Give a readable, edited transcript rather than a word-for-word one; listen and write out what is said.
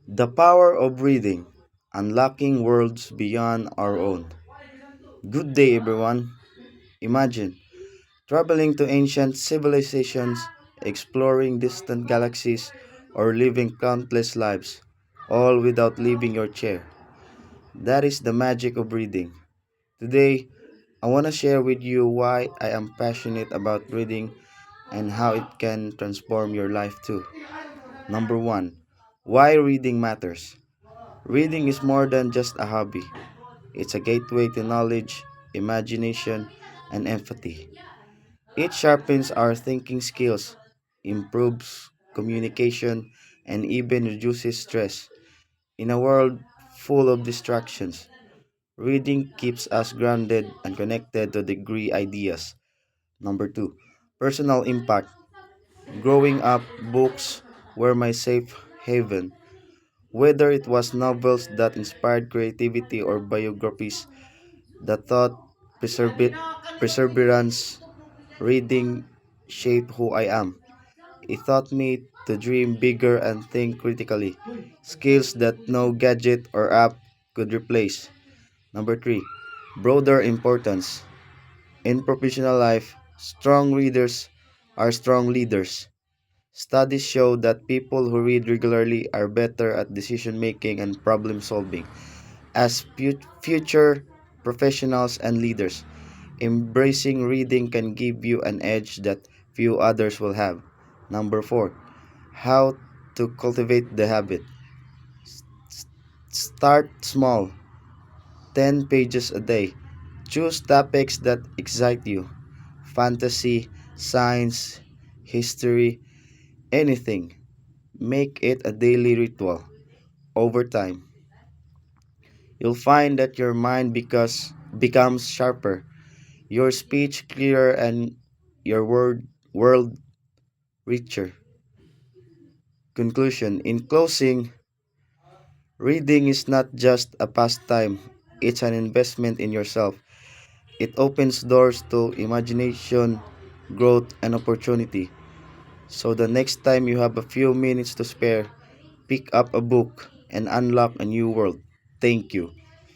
The power of reading, unlocking worlds beyond our own. Good day, everyone. Imagine traveling to ancient civilizations, exploring distant galaxies, or living countless lives, all without leaving your chair. That is the magic of reading. Today, I want to share with you why I am passionate about reading and how it can transform your life too. Number one, why reading matters. Reading is more than just a hobby. It's a gateway to knowledge, imagination, and empathy. It sharpens our thinking skills, improves communication, and even reduces stress. In a world full of distractions, reading keeps us grounded and connected to degree ideas. Number two, personal impact. Growing up, books were my safe haven. Whether it was novels that inspired creativity or biographies that taught perseverance, reading shaped who I am. It taught me to dream bigger and think critically, skills that no gadget or app could replace. Number three, broader importance. In professional life, strong readers are strong leaders. Studies show that people who read regularly are better at decision making and problem solving. As future professionals and leaders, embracing reading can give you an edge that few others will have. Number four, how to cultivate the habit. Start small, 10 pages a day. Choose topics that excite you: fantasy, science, history, anything. Make it a daily ritual. Over time, you'll find that your mind becomes sharper, your speech clearer, and your world richer. Conclusion. In closing, reading is not just a pastime, it's an investment in yourself. It opens doors to imagination, growth, and opportunity. So the next time you have a few minutes to spare, pick up a book and unlock a new world. Thank you.